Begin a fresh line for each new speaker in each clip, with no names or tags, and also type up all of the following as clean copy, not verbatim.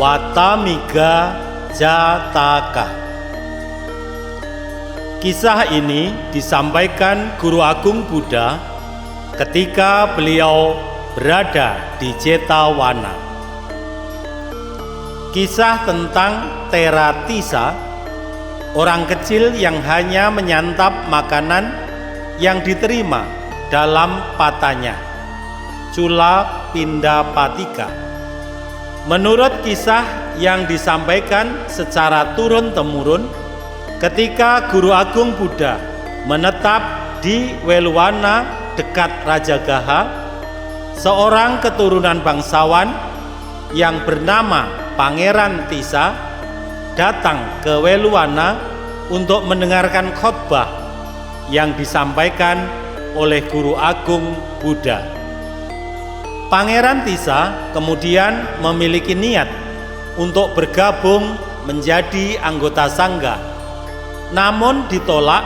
Watamiga Jataka. Kisah ini disampaikan Guru Agung Buddha ketika beliau berada di Jetavana. Kisah tentang Teratisa, orang kecil yang hanya menyantap makanan yang diterima dalam patanya, Cula Pindapatika. Menurut kisah yang disampaikan secara turun-temurun, ketika Guru Agung Buddha menetap di Weluwana dekat Rajagaha, seorang keturunan bangsawan yang bernama Pangeran Tisa datang ke Weluwana untuk mendengarkan khotbah yang disampaikan oleh Guru Agung Buddha. Pangeran Tisa kemudian memiliki niat untuk bergabung menjadi anggota sangga, namun ditolak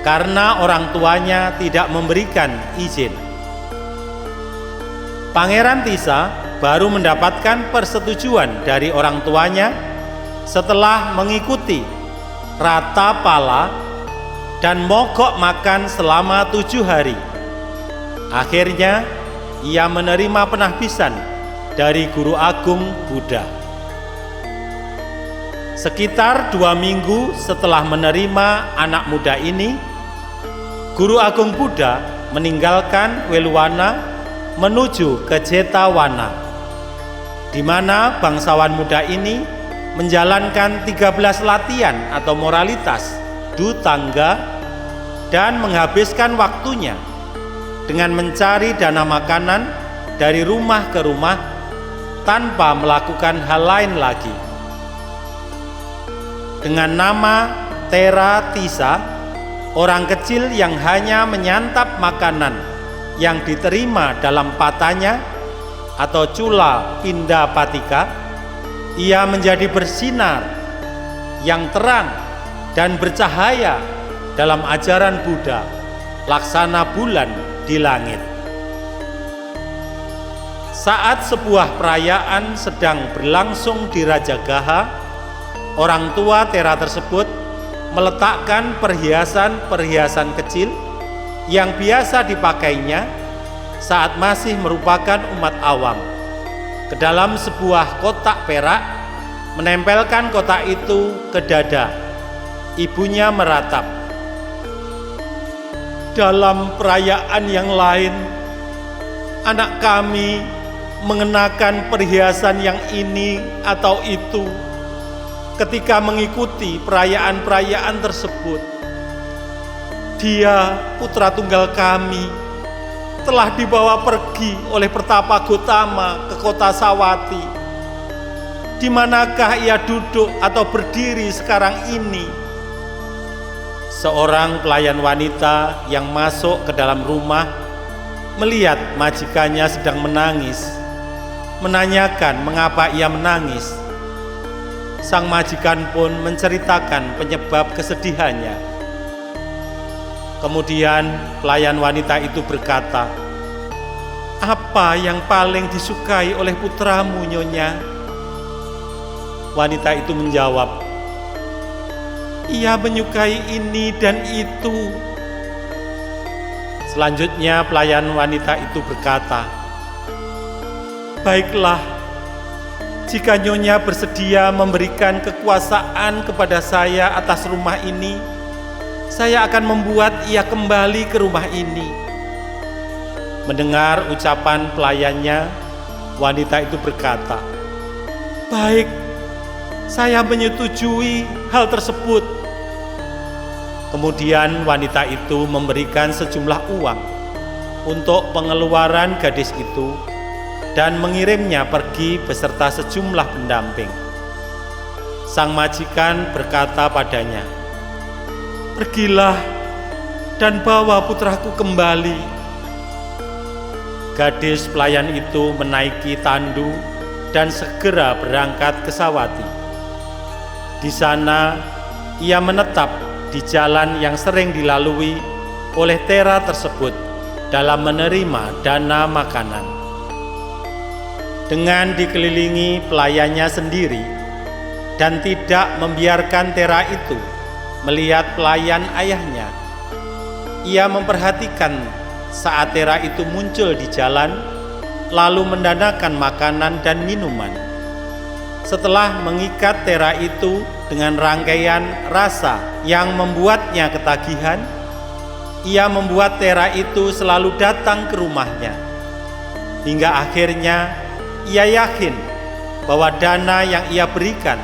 karena orang tuanya tidak memberikan izin. Pangeran Tisa baru mendapatkan persetujuan dari orang tuanya setelah mengikuti rata pala dan mogok makan selama 7 hari. Akhirnya ia menerima penahbisan dari Guru Agung Buddha. Sekitar 2 minggu setelah menerima anak muda ini, Guru Agung Buddha meninggalkan Weluwana menuju ke Jetavana, di mana bangsawan muda ini menjalankan 13 latihan atau moralitas Dhutanga dan menghabiskan waktunya dengan mencari dana makanan dari rumah ke rumah tanpa melakukan hal lain lagi. Dengan nama Teratisa, orang kecil yang hanya menyantap makanan yang diterima dalam patanya atau Cula Pindapatika, ia menjadi bersinar yang terang dan bercahaya dalam ajaran Buddha, laksana bulan di langit. Saat sebuah perayaan sedang berlangsung di Rajagaha, orang tua Tera tersebut meletakkan perhiasan-perhiasan kecil yang biasa dipakainya saat masih merupakan umat awam ke dalam sebuah kotak perak, menempelkan kotak itu ke dada. Ibunya meratap, "Dalam perayaan yang lain, anak kami mengenakan perhiasan yang ini atau itu. Ketika mengikuti perayaan-perayaan tersebut, dia, putra tunggal kami, telah dibawa pergi oleh Pertapa Gotama ke kota Sawati. Di manakah ia duduk atau berdiri sekarang ini?" Seorang pelayan wanita yang masuk ke dalam rumah melihat majikannya sedang menangis, menanyakan mengapa ia menangis. Sang majikan pun menceritakan penyebab kesedihannya. Kemudian pelayan wanita itu berkata, "Apa yang paling disukai oleh putramu, Nyonya?" Wanita itu menjawab, "Ia menyukai ini dan itu." Selanjutnya pelayan wanita itu berkata, "Baiklah, jika Nyonya bersedia memberikan kekuasaan kepada saya atas rumah ini, saya akan membuat ia kembali ke rumah ini." Mendengar ucapan pelayannya, wanita itu berkata, "Baik, saya menyetujui hal tersebut." Kemudian wanita itu memberikan sejumlah uang untuk pengeluaran gadis itu dan mengirimnya pergi beserta sejumlah pendamping. Sang majikan berkata padanya, "Pergilah dan bawa putraku kembali." Gadis pelayan itu menaiki tandu dan segera berangkat ke Sawati. Di sana ia menetap di jalan yang sering dilalui oleh Tera tersebut dalam menerima dana makanan. dengan dikelilingi pelayannya sendiri dan tidak membiarkan Tera itu melihat pelayan ayahnya. Ia memperhatikan saat Tera itu muncul di jalan, lalu mendanakan makanan dan minuman. Setelah mengikat Tera itu dengan rangkaian rasa yang membuatnya ketagihan, ia membuat Tera itu selalu datang ke rumahnya. Hingga akhirnya ia yakin bahwa dana yang ia berikan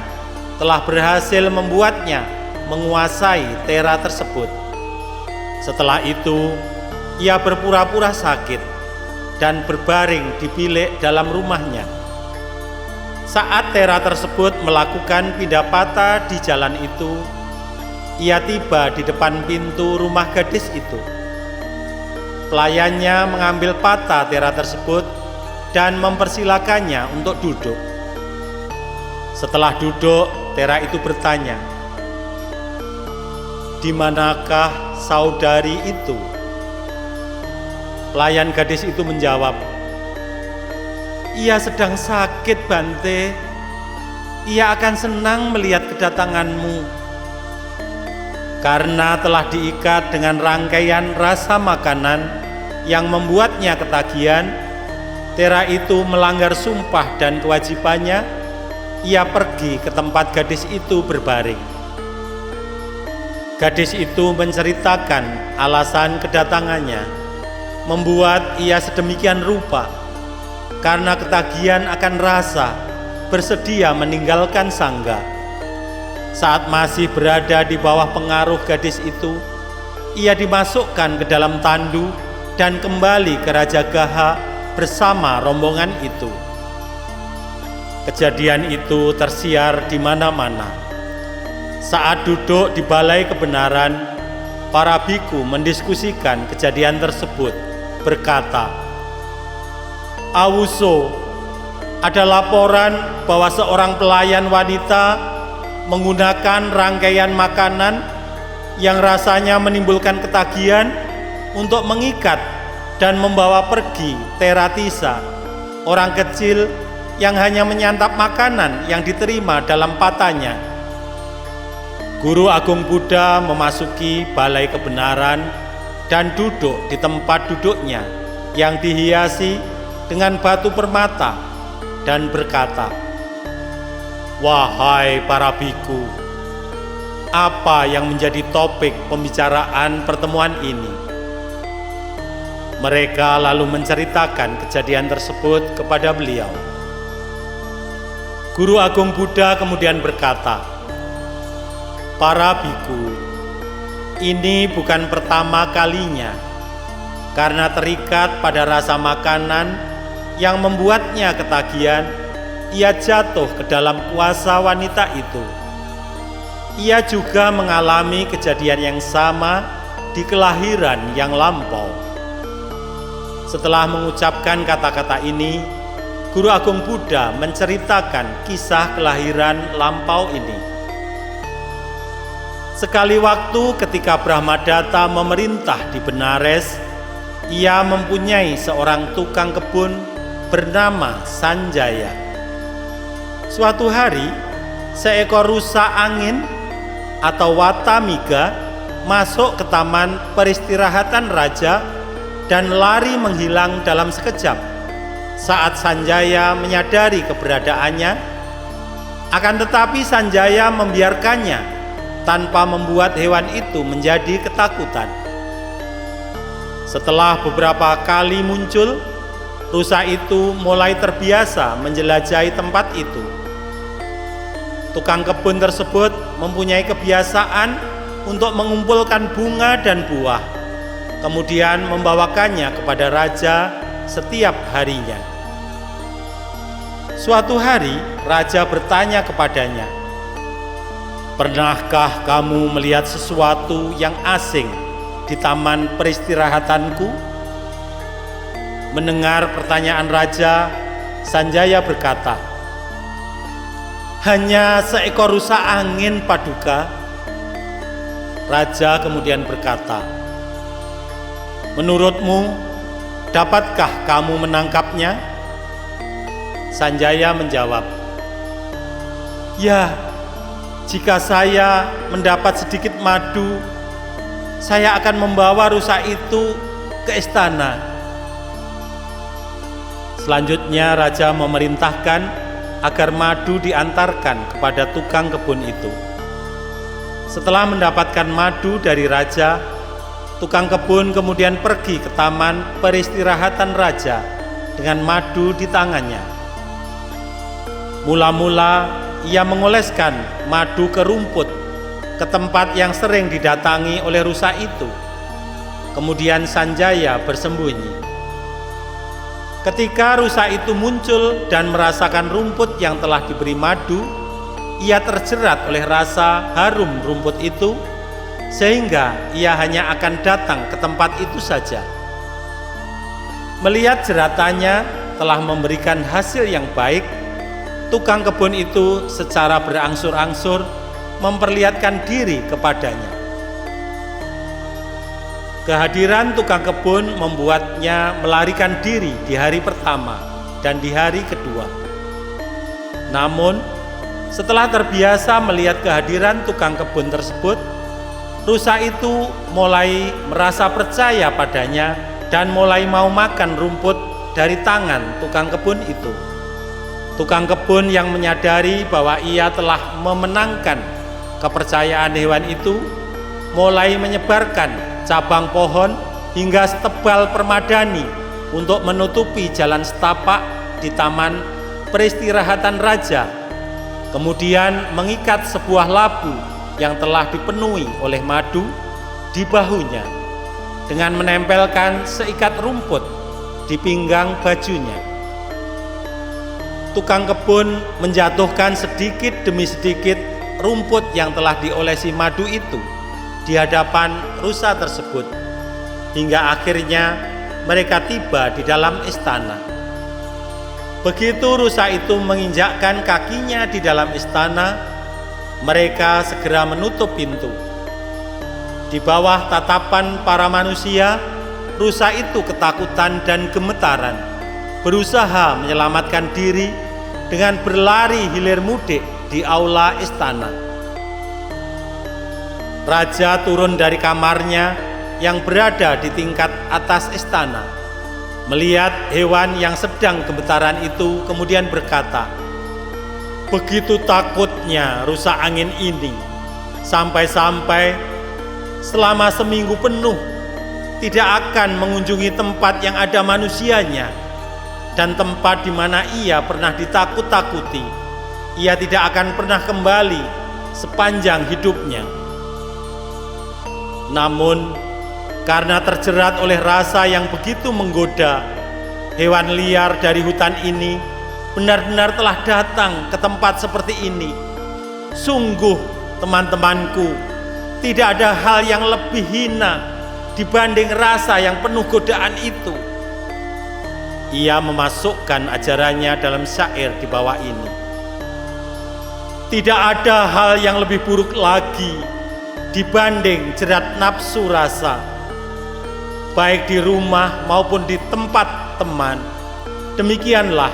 telah berhasil membuatnya menguasai Tera tersebut. Setelah itu, ia berpura-pura sakit dan berbaring di bilik dalam rumahnya. Saat Tera tersebut melakukan pindah patah di jalan itu, ia tiba di depan pintu rumah gadis itu. Pelayannya mengambil patah Tera tersebut dan mempersilakannya untuk duduk. Setelah duduk, Tera itu bertanya, "Di manakah saudari itu?" Pelayan gadis itu menjawab, "Ia sedang sakit, Bante. Ia akan senang melihat kedatanganmu." Karena telah diikat dengan rangkaian rasa makanan yang membuatnya ketagihan, Tera itu melanggar sumpah dan kewajibannya. Ia pergi ke tempat gadis itu berbaring. Gadis itu menceritakan alasan kedatangannya, membuat ia sedemikian rupa karena ketagihan akan rasa bersedia meninggalkan sangga. Saat masih berada di bawah pengaruh gadis itu, ia dimasukkan ke dalam tandu dan kembali ke Raja Gaha bersama rombongan itu. Kejadian itu tersiar di mana-mana. Saat duduk di balai kebenaran, para biku mendiskusikan kejadian tersebut, berkata, "Awuso, ada laporan bahwa seorang pelayan wanita menggunakan rangkaian makanan yang rasanya menimbulkan ketagihan untuk mengikat dan membawa pergi Teratisa, orang kecil yang hanya menyantap makanan yang diterima dalam patahnya." Guru Agung Buddha memasuki balai kebenaran dan duduk di tempat duduknya yang dihiasi dengan batu permata dan berkata, "Wahai para biku, apa yang menjadi topik pembicaraan pertemuan ini?" Mereka lalu menceritakan kejadian tersebut kepada beliau. Guru Agung Buddha kemudian berkata, "Para biku, ini bukan pertama kalinya karena terikat pada rasa makanan yang membuatnya ketagihan, ia jatuh ke dalam kuasa wanita itu. Ia juga mengalami kejadian yang sama di kelahiran yang lampau." Setelah mengucapkan kata-kata ini, Guru Agung Buddha menceritakan kisah kelahiran lampau ini. Sekali waktu ketika Brahmadatta memerintah di Benares, ia mempunyai seorang tukang kebun bernama Sanjaya. Suatu hari, seekor rusa angin atau Watamiga masuk ke taman peristirahatan raja dan lari menghilang dalam sekejap. Saat Sanjaya menyadari keberadaannya, akan tetapi Sanjaya membiarkannya tanpa membuat hewan itu menjadi ketakutan. Setelah beberapa kali muncul, rusa itu mulai terbiasa menjelajahi tempat itu. Tukang kebun tersebut mempunyai kebiasaan untuk mengumpulkan bunga dan buah, kemudian membawakannya kepada raja setiap harinya. Suatu hari, raja bertanya kepadanya, "Pernahkah kamu melihat sesuatu yang asing di taman peristirahatanku?" Mendengar pertanyaan raja, Sanjaya berkata, "Hanya seekor rusa angin, Paduka." Raja kemudian berkata, "Menurutmu, dapatkah kamu menangkapnya?" Sanjaya menjawab, "Ya, jika saya mendapat sedikit madu, saya akan membawa rusa itu ke istana." Selanjutnya raja memerintahkan agar madu diantarkan kepada tukang kebun itu. Setelah mendapatkan madu dari raja, tukang kebun kemudian pergi ke taman peristirahatan raja dengan madu di tangannya. Mula-mula ia mengoleskan madu ke rumput, ke tempat yang sering didatangi oleh rusa itu. Kemudian Sanjaya bersembunyi. Ketika rusa itu muncul dan merasakan rumput yang telah diberi madu, ia terjerat oleh rasa harum rumput itu, sehingga ia hanya akan datang ke tempat itu saja. Melihat jeratannya telah memberikan hasil yang baik, tukang kebun itu secara berangsur-angsur memperlihatkan diri kepadanya. Kehadiran tukang kebun membuatnya melarikan diri di hari pertama dan di hari kedua. Namun, setelah terbiasa melihat kehadiran tukang kebun tersebut, rusa itu mulai merasa percaya padanya dan mulai mau makan rumput dari tangan tukang kebun itu. Tukang kebun yang menyadari bahwa ia telah memenangkan kepercayaan hewan itu mulai menyebarkan cabang pohon hingga setebal permadani untuk menutupi jalan setapak di taman peristirahatan raja. Kemudian mengikat sebuah labu yang telah dipenuhi oleh madu di bahunya dengan menempelkan seikat rumput di pinggang bajunya. Tukang kebun menjatuhkan sedikit demi sedikit rumput yang telah diolesi madu itu di hadapan rusa tersebut, hingga akhirnya mereka tiba di dalam istana. Begitu rusa itu menginjakkan kakinya di dalam istana, mereka segera menutup pintu. Di bawah tatapan para manusia, rusa itu ketakutan dan gemetaran, berusaha menyelamatkan diri dengan berlari hilir mudik di aula istana. Raja turun dari kamarnya yang berada di tingkat atas istana, melihat hewan yang sedang gemetaran itu, kemudian berkata, "Begitu takutnya rusa angin ini, sampai-sampai selama seminggu penuh tidak akan mengunjungi tempat yang ada manusianya, dan tempat di mana ia pernah ditakut-takuti, ia tidak akan pernah kembali sepanjang hidupnya." Namun, karena terjerat oleh rasa yang begitu menggoda, hewan liar dari hutan ini benar-benar telah datang ke tempat seperti ini. Sungguh, teman-temanku, tidak ada hal yang lebih hina dibanding rasa yang penuh godaan itu. Ia memasukkan ajarannya dalam syair di bawah ini. Tidak ada hal yang lebih buruk lagi dibanding jerat nafsu rasa, baik di rumah maupun di tempat teman. Demikianlah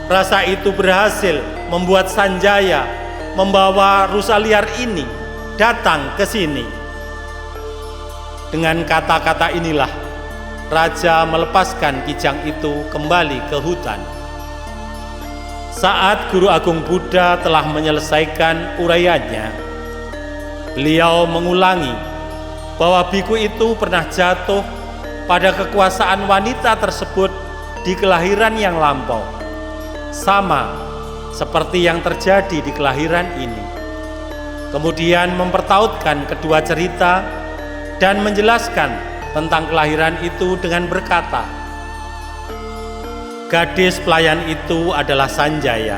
rasa itu berhasil membuat Sanjaya membawa rusa liar ini datang ke sini. Dengan kata-kata inilah raja melepaskan kijang itu kembali ke hutan. Saat Guru Agung Buddha telah menyelesaikan uraiannya, beliau mengulangi bahwa biku itu pernah jatuh pada kekuasaan wanita tersebut di kelahiran yang lampau, sama seperti yang terjadi di kelahiran ini. Kemudian mempertautkan kedua cerita dan menjelaskan tentang kelahiran itu dengan berkata, gadis pelayan itu adalah Sanjaya,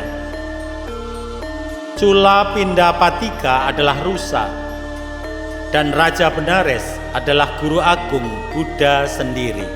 Cula Pindapatika adalah rusa, dan Raja Benares adalah Guru Agung Buddha sendiri.